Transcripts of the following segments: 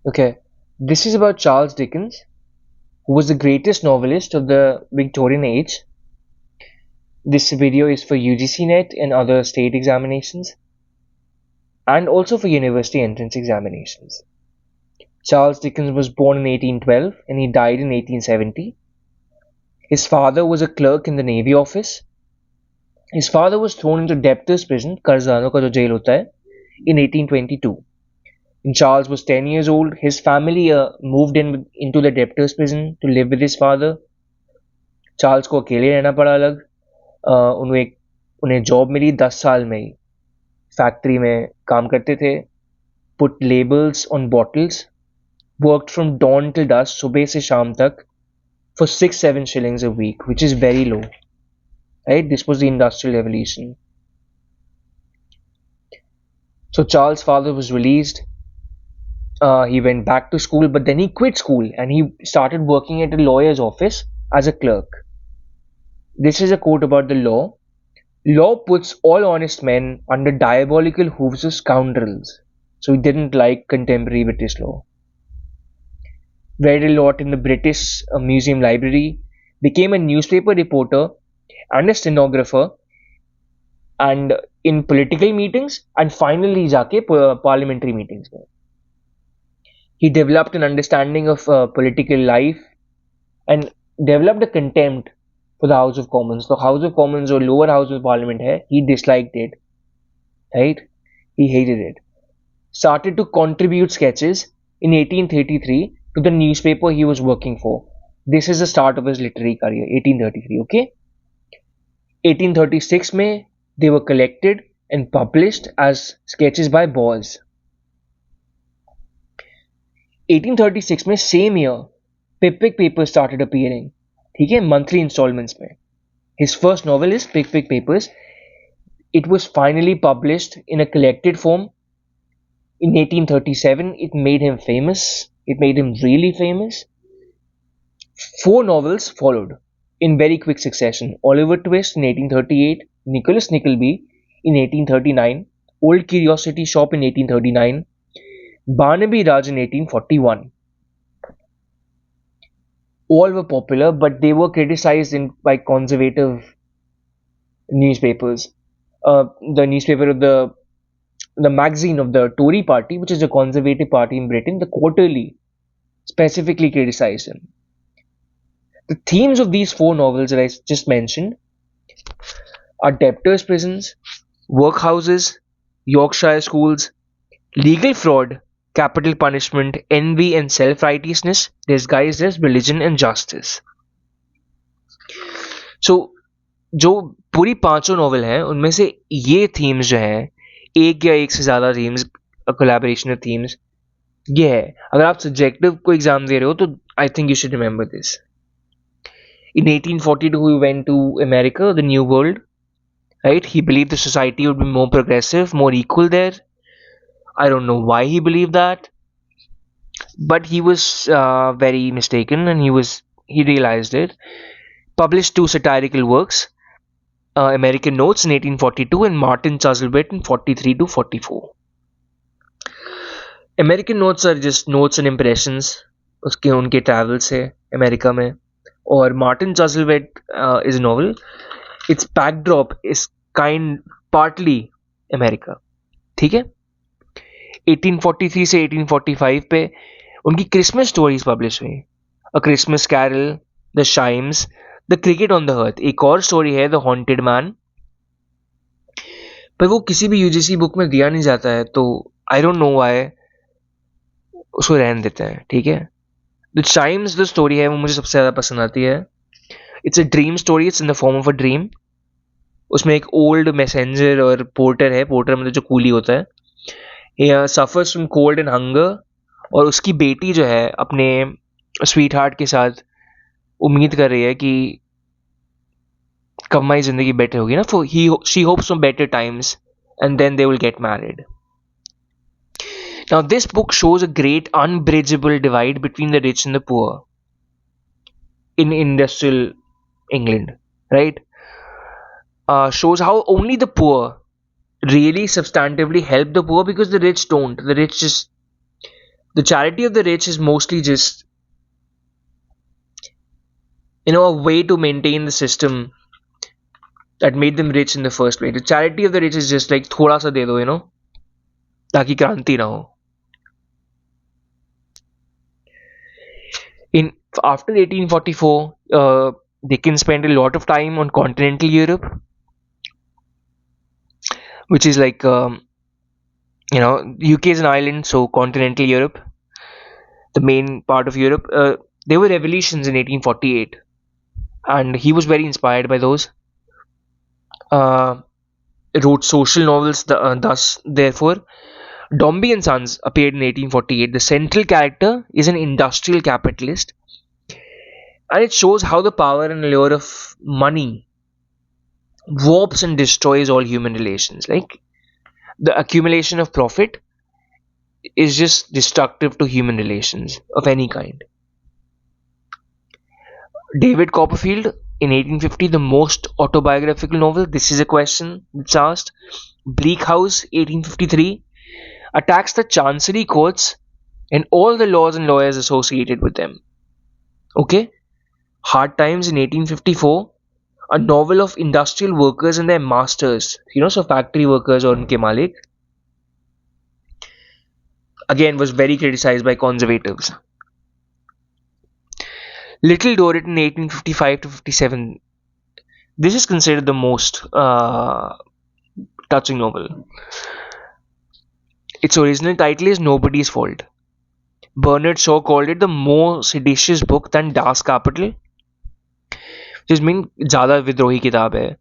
Okay, this is about Charles Dickens, who was the greatest novelist of the Victorian age. This video is for UGC-Net and other state examinations, and also for university entrance examinations. Charles Dickens was born in 1812 and he died in 1870. His father was a clerk in the Navy office. His father was thrown into debtor's prison, Karzano ka jo jail hota hai, in 1822. When Charles was 10 years old, his family moved into the debtor's prison to live with his father. Charles को अकेले रहना पड़ा अलग। उन्हें job मिली 10 साल में ही, factory में काम करते थे। Put labels on bottles, worked from dawn till dusk, सुबह से शाम तक, for 6-7 shillings a week, which is very low, right? This was the industrial revolution. So Charles' father was released. He went back to school, but then he quit school and he started working at a lawyer's office as a clerk. This is a quote about the law. Law puts all honest men under diabolical hooves of scoundrels. So he didn't like contemporary British law. Read a lot in the British Museum Library, became a newspaper reporter and a stenographer, and in political meetings, and finally जाके parliamentary meetings में. He developed an understanding of political life and developed a contempt for the House of Commons. The House of Commons or lower house of Parliament hai, he disliked it, right? He hated it. Started to contribute sketches in 1833 to the newspaper he was working for. This is the start of his literary career, 1833, okay? 1836 में they were collected and published as sketches by Boz. 1836 में same year Pickwick Papers started appearing, ठीक है, monthly installments में. His first novel is Pickwick Papers. It was finally published in a collected form in 1837. It made him famous. It made him really famous. 4 novels followed in very quick succession. Oliver Twist in 1838, Nicholas Nickleby in 1839, Old Curiosity Shop in 1839, Barnaby Rudge in 1841. All were popular, but they were criticized by conservative newspapers. The newspaper of the magazine of the Tory party, which is a conservative party in Britain, the Quarterly, specifically criticized him. The themes of these 4 novels that I just mentioned are debtors' prisons, workhouses, Yorkshire schools, legal fraud, capital punishment, envy and self-righteousness disguised as religion and justice. So, जो पूरी 5 novel हैं उनमें से ये themes जो हैं, एक या एक से ज़्यादा थीम्स, कोलैबोरेशन थीम्स, ये है. अगर आप सब्जेक्टिव को एग्जाम दे रहे हो तो I think you should remember this. In 1842 he went to America, the New World, right? He believed the society would be more progressive, more equal there. I don't know why he believed that, but he was very mistaken, and he realized it. Published 2 satirical works, American Notes in 1842 and Martin Chuzzlewit in 43 to 44. American Notes are just notes and impressions उसके उनके travel से America में, और Martin Chuzzlewit is a novel. Its backdrop is kind partly America, ठीक है. 1843 से 1845 पे उनकी क्रिसमस स्टोरीज पब्लिश हुई. A Christmas carol, the chimes, the cricket on the hearth. एक और स्टोरी है द हॉन्टेड मैन, पर वो किसी भी यूजीसी बुक में दिया नहीं जाता है, तो आई डोंट नो व्हाई उसको रहने देते हैं, ठीक है. द चाइम्स जो स्टोरी है वो मुझे सबसे ज़्यादा पसंद आती है. It's a dream story, it's in the form of a dream. उसमें एक ओल्ड मैसेंजर और पोर्टर है, पोर्टर मतलब जो कूली होता है, suffers from cold and hunger, और उसकी बेटी जो है अपने स्वीट हार्ट के साथ उम्मीद कर रही है कि कब हमारी ज़िंदगी बेटर होगी ना, she hopes for better times and then they will get married. Now, this book shows a great unbridgeable divide between the rich and the poor in industrial England, right? Shows how only the poor really substantively help the poor because the rich don't. The rich just The charity of the rich is mostly just, a way to maintain the system that made them rich in the first place. The charity of the rich is just like thoda sa de do, ताकि क्रांति ना हो. In After 1844, Dickens spent a lot of time on continental Europe, which is like UK is an island, so continental Europe, the main part of Europe. There were revolutions in 1848, and he was very inspired by those. Uh, Wrote social novels. Thus, therefore, Dombey and Sons appeared in 1848. The central character is an industrial capitalist, and it shows how the power and allure of money warps and destroys all human relations. Like the accumulation of profit is just destructive to human relations of any kind. David Copperfield in 1850, the most autobiographical novel. This is a question that's asked. Bleak House, 1853, attacks the chancery courts and all the laws and lawyers associated with them. Okay? Hard Times in 1854, a novel of industrial workers and their masters, so factory workers or unke malik, again was very criticized by conservatives. Little Dorrit in 1855 to 57. This is considered the most touching novel. Its original title is Nobody's Fault. Bernard Shaw called it the more seditious book than Das Kapital, which means ज़्यादा विद्रोही किताब है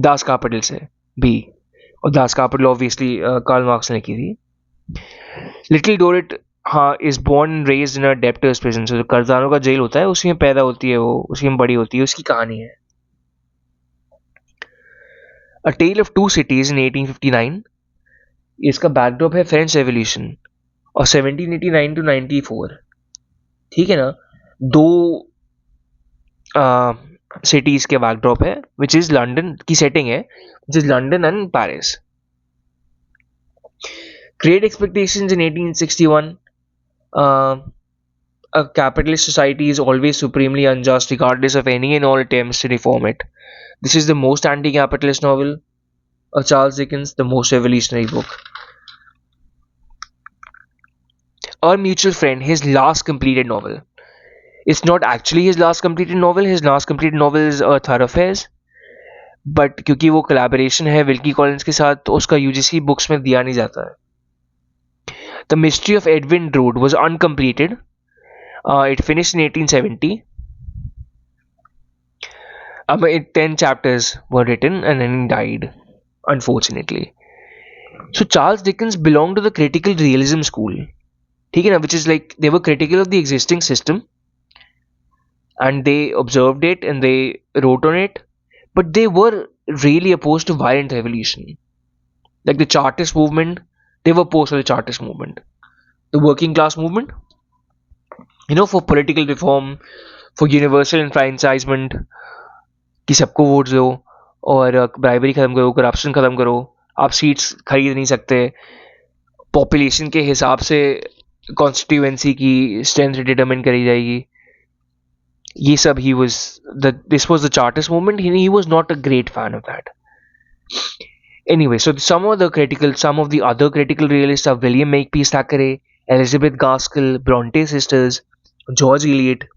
Das Kapital से भी, और Das Kapital obviously Karl Marx ने लिखी थी. Little Dorrit is born and raised in a debtor's prison. So जो कर्जदारों का जेल होता है उसी में पैदा होती है वो, उसी में बड़ी होती है, उसकी कहानी है. A Tale of Two Cities in 1859. इसका बैकड्रॉप है फ्रेंच रेवोल्यूशन और 1789 to 94. ठीक है ना, दो सिटीज के बैकड्रॉप है, विच इज लंदन की सेटिंग है, which is London and Paris. Great Expectations in 1861. A capitalist society is always supremely unjust regardless of any and all attempts to reform it. This is the most anti-capitalist novel of Charles Dickens, the most revolutionary book. Our Mutual Friend, his last completed novel. It's not actually his last completed novel. His last completed novel is Thoroughfares. But क्योंकि वो collaboration है Wilkie Collins के साथ, तो उसका UGC books में दिया नहीं जाता है. The Mystery of Edwin Drood was uncompleted. It finished in 1870. 10 chapters were written and then he died, unfortunately. So Charles Dickens belonged to the critical realism school. ठीक है ना, which is like they were critical of the existing system and they observed it and they wrote on it, but they were really opposed to violent revolution. Like the Chartist movement, they were opposed to the Chartist movement. The working class movement, for political reform, for universal enfranchisement, कि सबको vote दो और bribery खत्म करो, corruption खत्म करो, आप seats खरीद नहीं सकते, पॉपुलेशन के हिसाब से कॉन्स्टिट्यूएंसी की स्ट्रेंथ डिटरमिन करी जाएगी. ये सब this was the Chartist movement. He was not a great fan of that. Anyway, so some of the other critical realists are William Makepeace Thackeray, Elizabeth Gaskell, Bronte sisters, George Eliot.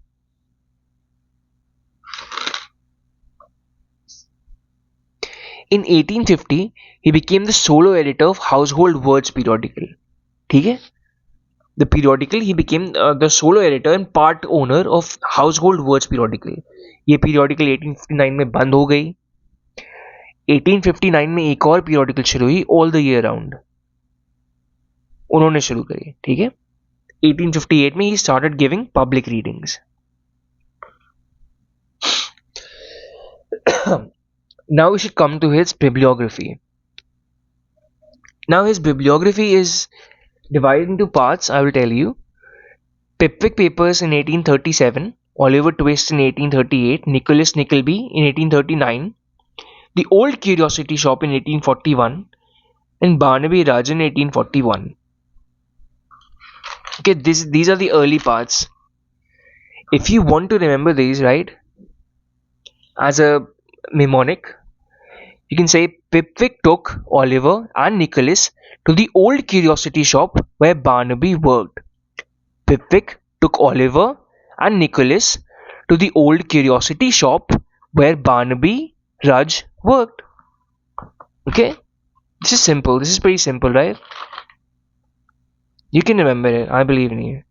In 1850, he became the solo editor of Household Words periodical. ठीक है? The periodical, he became the solo editor and part owner of Household Words periodical. ये periodical 1859 में बंद हो गई. 1859 में एक और periodical शुरू हुई, All the Year Round. उन्होंने शुरू करी, ठीक है? 1858 में he started giving public readings. Now we should come to his bibliography. Now his bibliography is divided into parts, I will tell you. Pickwick Papers in 1837, Oliver Twist in 1838, Nicholas Nickleby in 1839, The Old Curiosity Shop in 1841, and Barnaby Rudge in 1841. Okay, these are the early parts. If you want to remember these, right, as a mnemonic, you can say Pipwick took Oliver and Nicholas to the old curiosity shop where Barnaby worked. Pipwick took Oliver and Nicholas to the old curiosity shop where Barnaby Rudge worked. Okay, this is simple. This is pretty simple, right? You can remember it. I believe in you.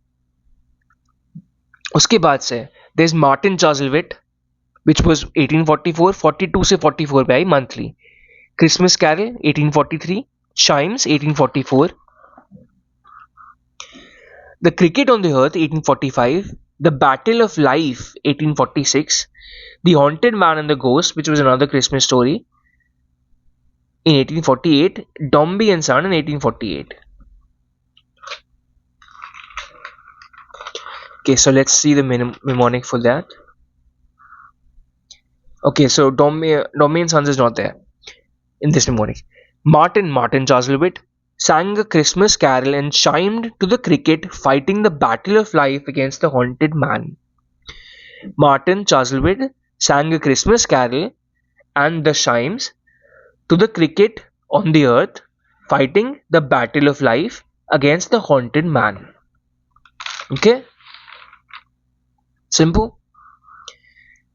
उसके बाद से there's Martin Chuzzlewit, which was 1844, 42 से 44 पे आई monthly. Christmas Carol 1843, Chimes 1844, The Cricket on the Earth 1845, The Battle of Life 1846, The Haunted Man and the Ghost, which was another Christmas story, in 1848, Dombey and Son in 1848. Okay, so let's see the mnemonic for that. Okay, so Dombey and Sons is not there in this mnemonic. Martin Chuzzlewit sang a Christmas carol and chimed to the cricket, fighting the battle of life against the haunted man. Martin Chuzzlewit sang a Christmas carol and the chimes to the cricket on the earth, fighting the battle of life against the haunted man. Okay? Simple.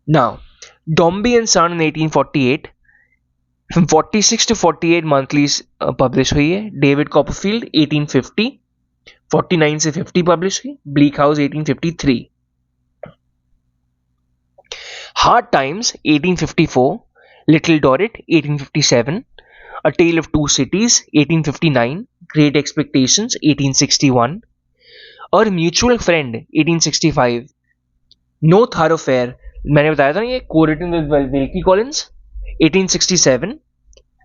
Now, Dombey and Son in 1848, from 46 to 48 monthlies publish हुई है. David Copperfield 1850, 49 से 50 publish हुई. Bleak House 1853. Hard Times 1854, Little Dorrit 1857, A Tale of Two Cities 1859, Great Expectations 1861, Our Mutual Friend 1865, No Thoroughfare, मैंने बताया था ना ये co-written with Wilkie Collins 1867,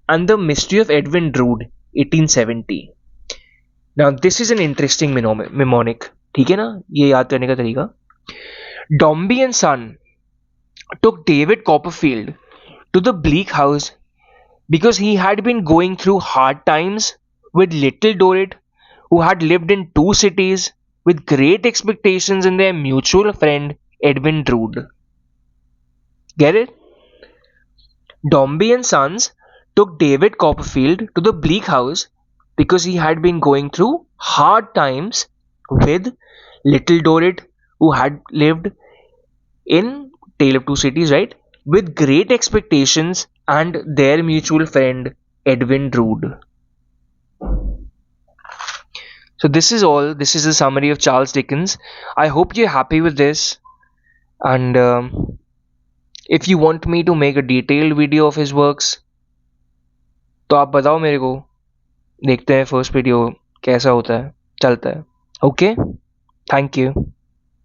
and The Mystery of Edwin Drood 1870. Now this is an interesting mnemonic. ठीक है ना, ये याद करने का तरीका. Dombey and Son took David Copperfield to the Bleak House because he had been going through hard times with Little Dorrit, who had lived in two cities with great expectations in their mutual friend Edwin Drood. Get it? Dombey and Sons took David Copperfield to the Bleak House because he had been going through hard times with Little Dorrit, who had lived in Tale of Two Cities, right? With great expectations and their mutual friend Edwin Drood. So this is all. This is a summary of Charles Dickens. I hope you're happy with this. And if you want me to make a detailed video of his works, तो आप बताओ मेरे को. देखते हैं first video कैसा होता है, चलता है. Okay, thank you.